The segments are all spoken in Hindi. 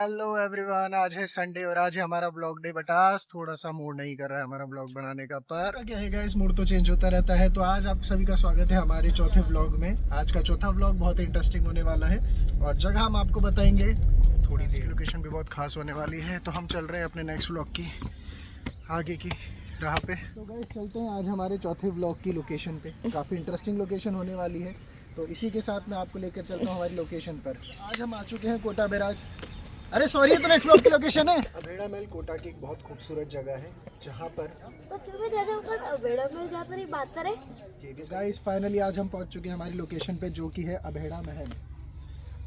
हेलो एवरीवन, आज है संडे और आज है हमारा ब्लॉग डे। बट आज थोड़ा सा मूड नहीं कर रहा है हमारा ब्लॉग बनाने का। पर क्या है गाइस, मूड तो चेंज होता रहता है। तो आज आप सभी का स्वागत है हमारे चौथे ब्लॉग में। आज का चौथा ब्लॉग बहुत इंटरेस्टिंग होने वाला है और जगह हम आपको बताएंगे थोड़ी देर। लोकेशन भी बहुत खास होने वाली है। तो हम चल रहे हैं अपने नेक्स्ट ब्लॉग की आगे की राह पे। तो गाइस चलते हैं आज हमारे चौथे ब्लॉग की लोकेशन पे। काफ़ी इंटरेस्टिंग लोकेशन होने वाली है। तो इसी के साथ मैं आपको लेकर चलता हूँ हमारी लोकेशन पर। आज हम आ चुके हैं कोटा बैराज। अरे सॉरी, ये तो नेक्स्ट ब्लॉग की लोकेशन है। अभेड़ा महल कोटा की एक बहुत खूबसूरत जगह है जहाँ पर तो तुम्हें जगह पर अभेड़ा महल जहाँ पर ही बात करें। गाइस फाइनली आज हम पहुँच चुके हैं हमारी लोकेशन पे, जो कि है अभेड़ा महल।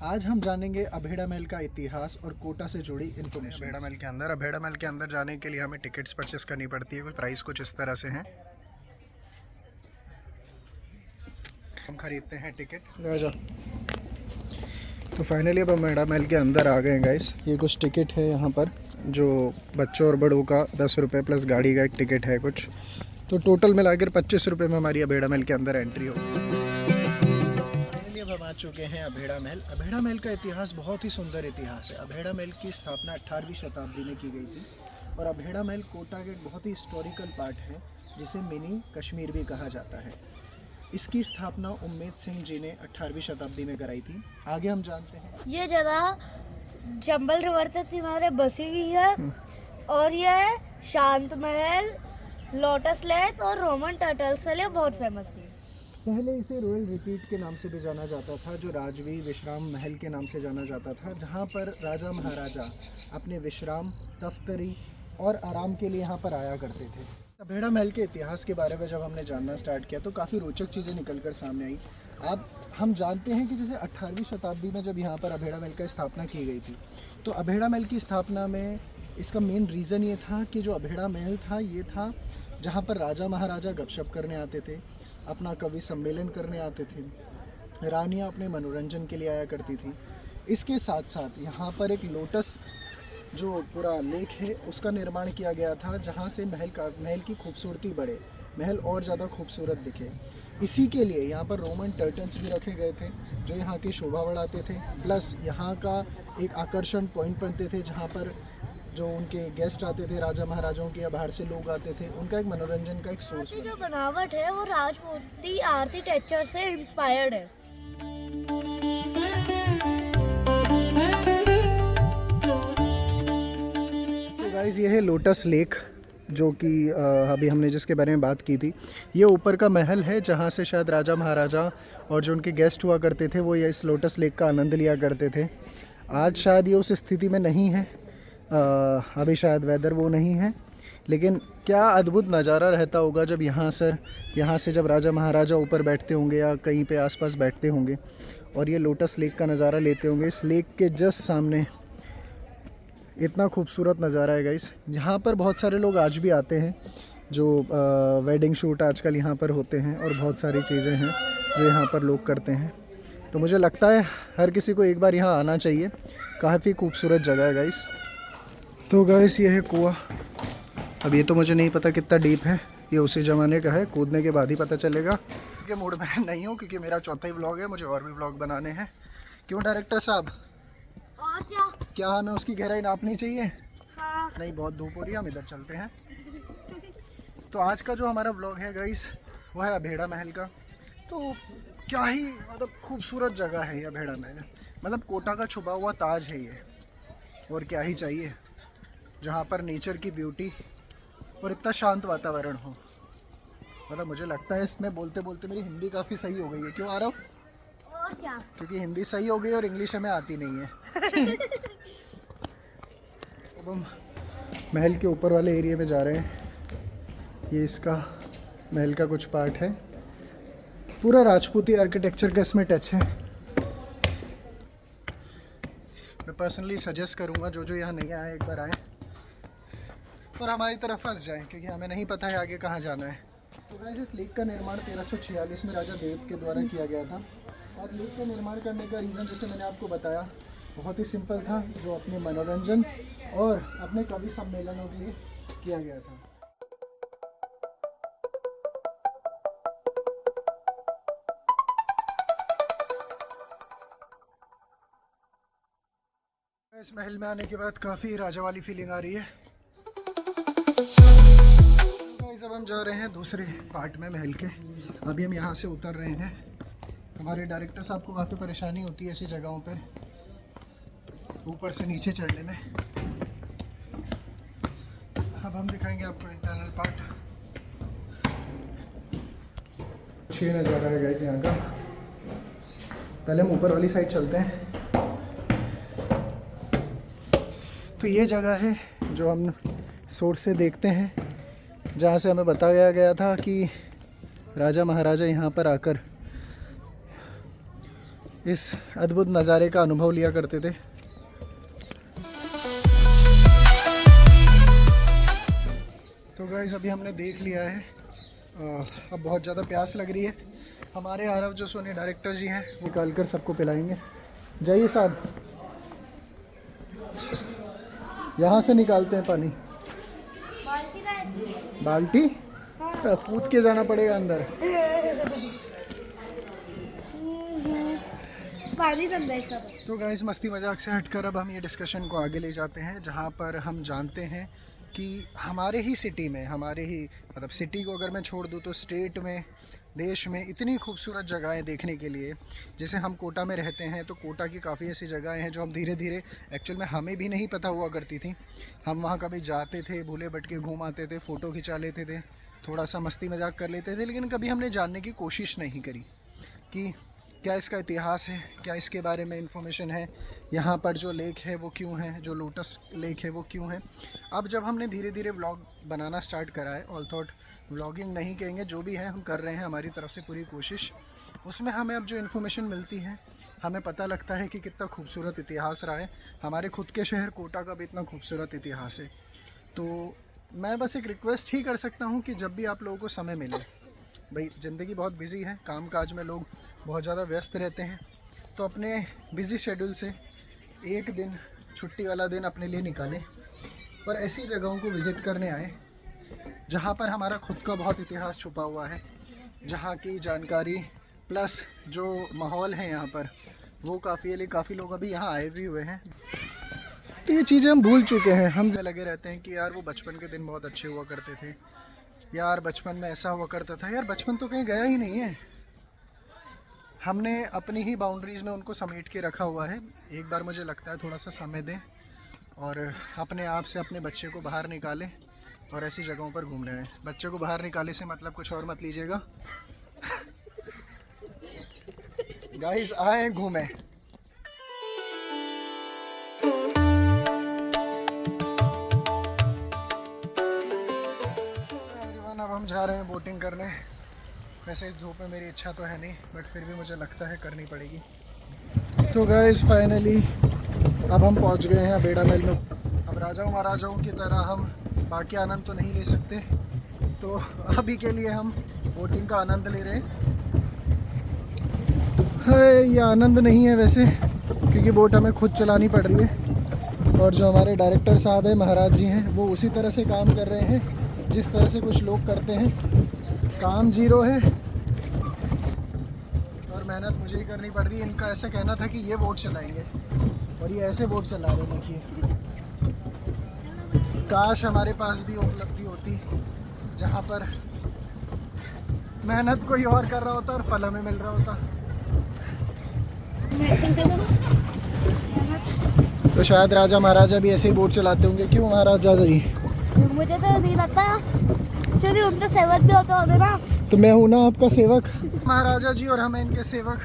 आज हम जानेंगे अभेड़ा महल का इतिहास और कोटा से जुड़ी इन्फॉर्मेशन। अभेड़ा महल के अंदर जाने के लिए हमें टिकट्स परचेस करनी पड़ती है। कुछ प्राइस कुछ इस तरह से हैं। हम खरीदते हैं टिकट। तो फाइनली अब हम अभेड़ा महल के अंदर आ गए हैं गाइस। ये कुछ टिकट है यहाँ पर, जो बच्चों और बड़ों का 10 रुपये प्लस गाड़ी का एक टिकट है कुछ। तो टोटल मिलाकर 25 रुपये में हमारी अभेड़ा महल के अंदर एंट्री हो। फाइनली अब हम आ चुके हैं अभेड़ा महल। अभेड़ा महल का इतिहास बहुत ही सुंदर इतिहास है। अभेड़ा महल की स्थापना 18वीं शताब्दी में की गई थी और अभेड़ा महल कोटा का एक बहुत ही हिस्टोरिकल पार्ट है, जिसे मिनी कश्मीर भी कहा जाता है। इसकी स्थापना उम्मेद सिंह जी ने 18वीं शताब्दी में कराई थी। आगे हम जानते हैं। ये जगह चंबल रिवर के किनारे बसी हुई है और यह शांत महल, लोटस लेक और रोमन टर्टल्स के लिए बहुत फेमस थी। पहले इसे रॉयल रिट्रीट के नाम से भी जाना जाता था, जो राजवी विश्राम महल के नाम से जाना जाता था, जहाँ पर राजा महाराजा अपने विश्राम, तफ्तरी और आराम के लिए यहाँ पर आया करते थे। अभेड़ा महल के इतिहास के बारे में जब हमने जानना स्टार्ट किया तो काफ़ी रोचक चीज़ें निकल कर सामने आई। अब हम जानते हैं कि जैसे 18वीं शताब्दी में जब यहाँ पर अभेड़ा महल की स्थापना की गई थी, तो अभेड़ा महल की स्थापना में इसका मेन रीज़न ये था कि जो अभेड़ा महल था ये था जहाँ पर राजा महाराजा गपशप करने आते थे, अपना कवि सम्मेलन करने आते थे, रानियाँ अपने मनोरंजन के लिए आया करती थी। इसके साथ साथ यहाँ पर एक लोटस जो पूरा लेक है उसका निर्माण किया गया था, जहाँ से महल की खूबसूरती बढ़े, महल और ज़्यादा खूबसूरत दिखे। इसी के लिए यहाँ पर रोमन टर्टल्स भी रखे गए थे, जो यहाँ की शोभा बढ़ाते थे। प्लस यहाँ का एक आकर्षण पॉइंट बनते थे, जहाँ पर जो उनके गेस्ट आते थे, राजा महाराजाओं के या बाहर से लोग आते थे, उनका एक मनोरंजन का एक सोर्स। जो बनावट है वो राजपूती आर्किटेक्चर से इंस्पायर्ड है। गाइस ये है लोटस लेक, जो कि अभी हमने जिसके बारे में बात की थी। ये ऊपर का महल है जहाँ से शायद राजा महाराजा और जो उनके गेस्ट हुआ करते थे वो ये इस लोटस लेक का आनंद लिया करते थे। आज शायद ये उस स्थिति में नहीं है, अभी शायद वेदर वो नहीं है, लेकिन क्या अद्भुत नज़ारा रहता होगा जब यहाँ से जब राजा महाराजा ऊपर बैठते होंगे या कहीं पे आसपास बैठते होंगे और ये लोटस लेक का नज़ारा लेते होंगे। इस लेक के जस्ट सामने इतना खूबसूरत नज़ारा है गाइस। यहाँ पर बहुत सारे लोग आज भी आते हैं, जो वेडिंग शूट आजकल यहाँ पर होते हैं और बहुत सारी चीज़ें हैं जो यहाँ पर लोग करते हैं। तो मुझे लगता है हर किसी को एक बार यहाँ आना चाहिए। काफ़ी खूबसूरत जगह है गाइस। तो गाइस ये है कुआं। अब ये तो मुझे नहीं पता कितना डीप है, ये उसी ज़माने का है, कूदने के बाद ही पता चलेगा। के मूड में नहीं हूँ क्योंकि मेरा चौथा ही व्लॉग है, मुझे और भी व्लॉग बनाने हैं। क्यों डायरेक्टर साहब, और क्या हमें उसकी गहराई नापनी चाहिए? हाँ। नहीं, बहुत धूप हो रही है, हम इधर चलते हैं। तो आज का जो हमारा व्लॉग है गाइस वो है अभेड़ा महल का। तो क्या ही मतलब खूबसूरत जगह है ये अभेड़ा महल। मतलब कोटा का छुपा हुआ ताज है ये, और क्या ही चाहिए, जहाँ पर नेचर की ब्यूटी और इतना शांत वातावरण हो। मतलब मुझे लगता है इसमें बोलते बोलते मेरी हिंदी काफ़ी सही हो गई है। क्यों आ रहा हूँ? और क्या? क्योंकि हिंदी सही हो गई और इंग्लिश हमें आती नहीं है। अब हम महल के ऊपर वाले एरिया में जा रहे हैं। ये इसका महल का कुछ पार्ट है, पूरा राजपूती आर्किटेक्चर का इसमें टच है। मैं पर्सनली सजेस्ट करूँगा जो जो यहाँ नहीं आए एक बार आए और हमारी तरफ फंस जाएं, क्योंकि हमें नहीं पता है आगे कहाँ जाना है। तो गाइस इस लेक का निर्माण 1346 में राजा देवत के द्वारा किया गया था। और लेक का निर्माण करने का रीज़न जैसे मैंने आपको बताया बहुत ही सिंपल था, जो अपने मनोरंजन और अपने कवि सम्मेलनों के लिए किया गया था। इस महल में आने के बाद काफ़ी राजा वाली फीलिंग आ रही है। गाइस अब हम जा रहे हैं दूसरे पार्ट में महल के। अभी हम यहाँ से उतर रहे हैं। हमारे डायरेक्टर साहब को काफ़ी परेशानी होती है ऐसी जगहों पर ऊपर से नीचे चढ़ने में। अब हम दिखाएंगे आपको इंटरनल पार्ट। अच्छी नज़ारा है गाइस यहाँ का। पहले हम ऊपर वाली साइड चलते हैं। तो ये जगह है जो हम सोर्स से देखते हैं, जहाँ से हमें बताया गया था कि राजा महाराजा यहाँ पर आकर इस अद्भुत नज़ारे का अनुभव लिया करते थे। तो गाइस अभी हमने देख लिया है। अब बहुत ज़्यादा प्यास लग रही है। हमारे आरव जो सोनी डायरेक्टर जी हैं वो निकाल कर सबको पिलाएंगे। जाइए साहब, यहाँ से निकालते हैं पानी। बाल्टी पूछ के जाना पड़ेगा अंदर। पानी गंदा है सब। तो गाइस मस्ती मजाक से हटकर अब हम ये डिस्कशन को आगे ले जाते हैं, जहाँ पर हम जानते हैं कि हमारे ही सिटी में, हमारे ही मतलब सिटी को अगर मैं छोड़ दूँ तो स्टेट में, देश में इतनी खूबसूरत जगहें देखने के लिए। जैसे हम कोटा में रहते हैं तो कोटा की काफ़ी ऐसी जगहें हैं जो हम धीरे धीरे एक्चुअल में हमें भी नहीं पता हुआ करती थी। हम वहाँ कभी जाते थे, भूले भटके घूम आते थे, फ़ोटो खिंचा लेते थे, थोड़ा सा मस्ती मजाक कर लेते थे, लेकिन कभी हमने जानने की कोशिश नहीं करी कि क्या इसका इतिहास है, क्या इसके बारे में इंफॉर्मेशन है, यहाँ पर जो लेक है वो क्यों है, जो लोटस लेक है वो क्यों है। अब जब हमने धीरे धीरे व्लॉग बनाना स्टार्ट करा है, ऑल थॉट व्लॉगिंग नहीं कहेंगे, जो भी है हम कर रहे हैं हमारी तरफ से पूरी कोशिश, उसमें हमें अब जो इन्फॉर्मेशन मिलती है हमें पता लगता है कि कितना खूबसूरत इतिहास रहा है। हमारे खुद के शहर कोटा का भी इतना खूबसूरत इतिहास है। तो मैं बस एक रिक्वेस्ट ही कर सकता हूँ कि जब भी आप लोगों को समय मिले, भाई ज़िंदगी बहुत बिज़ी है, काम काज में लोग बहुत ज़्यादा व्यस्त रहते हैं, तो अपने बिज़ी शेड्यूल से एक दिन, छुट्टी वाला दिन अपने लिए निकालें और ऐसी जगहों को विज़िट करने आए जहाँ पर हमारा खुद का बहुत इतिहास छुपा हुआ है, जहाँ की जानकारी प्लस जो माहौल है यहाँ पर वो काफ़ी लोग अभी यहाँ आए भी हुए हैं। तो ये चीज़ें हम भूल चुके हैं। हम लगे रहते हैं कि यार वो बचपन के दिन बहुत अच्छे हुआ करते थे, यार बचपन में ऐसा हुआ करता था। यार बचपन तो कहीं गया ही नहीं है, हमने अपनी ही बाउंड्रीज़ में उनको समेट के रखा हुआ है। एक बार मुझे लगता है थोड़ा सा समय दें और अपने आप से अपने बच्चे को बाहर निकालें और ऐसी जगहों पर घूमने आए। बच्चे को बाहर निकाले से मतलब कुछ और मत लीजिएगा। गाइस आए घूमें। अब हम जा रहे हैं बोटिंग करने। वैसे इस धूप में मेरी इच्छा तो है नहीं, बट फिर भी मुझे लगता है करनी पड़ेगी। तो गाइस फाइनली अब हम पहुंच गए हैं बेड़ा महल में। अब राजाओं महाराजाओं की तरह हम बाकी आनंद तो नहीं ले सकते, तो अभी के लिए हम बोटिंग का आनंद ले रहे हैं। ये आनंद नहीं है वैसे, क्योंकि बोट हमें खुद चलानी पड़ रही है और जो हमारे डायरेक्टर साहब हैं, महाराज जी हैं, वो उसी तरह से काम कर रहे हैं जिस तरह से कुछ लोग करते हैं। काम जीरो है और मेहनत मुझे ही करनी पड़ रही है। इनका ऐसा कहना था कि ये बोट चलाएंगे और ये ऐसे बोट चला रहे हैं कि काश हमारे पास भी उपलब्धि होती जहाँ पर मेहनत कोई और कर रहा होता और फल हमें मिल रहा होता। तो शायद राजा महाराजा भी ऐसे ही बोट चलाते होंगे। क्यों महाराजा जी? मुझे तो नहीं लगता, चलिए उनका सेवक भी होता होगा ना। तो मैं हूँ ना आपका सेवक, महाराजा जी, और हम इनके सेवक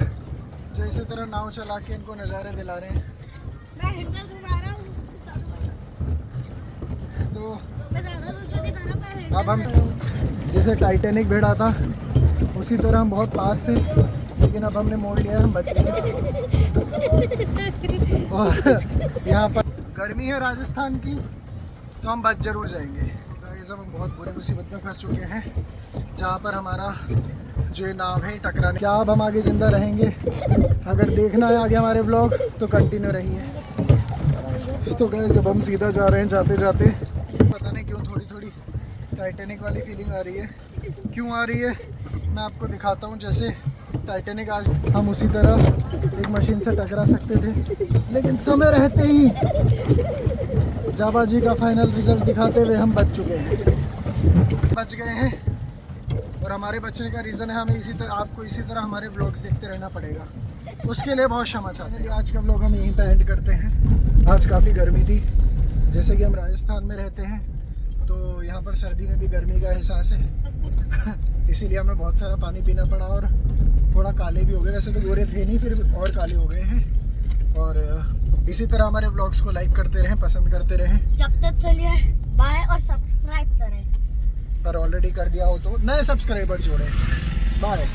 जो इसी तरह नाव चला के इनको नज़ारे दिला रहे हैं। मैं हिंडल घुमा रहा हूँ, तो मैं ज़्यादा दूर नहीं कर रहा। अब हम जैसे टाइटैनिक भिड़ा था उसी तरह हम बहुत पास थे, लेकिन अब हमने मोड़ लिया, हम बच गए। और यहाँ पर गर्मी है राजस्थान की, तो हम बच जरूर जाएंगे। ये सब हम बहुत बुरी मुसीबत में फंस चुके हैं, जहाँ पर हमारा जो ये नाव है टकराने। क्या अब हम आगे ज़िंदा रहेंगे? अगर देखना है आगे हमारे ब्लॉग तो कंटिन्यू रहिए। तो गाइस जब हम सीधा जा रहे हैं, जाते जाते पता नहीं क्यों थोड़ी थोड़ी टाइटैनिक वाली फीलिंग आ रही है। क्यों आ रही है मैं आपको दिखाता हूँ। जैसे टाइटैनिक आज हम उसी तरह एक मशीन से टकरा सकते थे, लेकिन समय रहते ही जाबाजी का फाइनल रिजल्ट दिखाते हुए हम बच चुके हैं, बच गए हैं। और हमारे बचने का रीज़न है हमें आपको इसी तरह हमारे ब्लॉग्स देखते रहना पड़ेगा, उसके लिए बहुत क्षमा चाहते हैं। आज का ब्लॉग हम यहीं पे एंड करते हैं। आज काफ़ी गर्मी थी, जैसे कि हम राजस्थान में रहते हैं तो यहाँ पर सर्दी में भी गर्मी का एहसास है इसीलिए हमें बहुत सारा पानी पीना पड़ा और थोड़ा काले भी हो गए। वैसे तो गोरे थे नहीं, फिर और काले हो गए हैं। और इसी तरह हमारे ब्लॉग्स को लाइक करते रहें, पसंद करते रहें। जब तक चलिए बाय और सब्सक्राइब करें, पर ऑलरेडी कर दिया हो तो नए सब्सक्राइबर जोड़ें। बाय।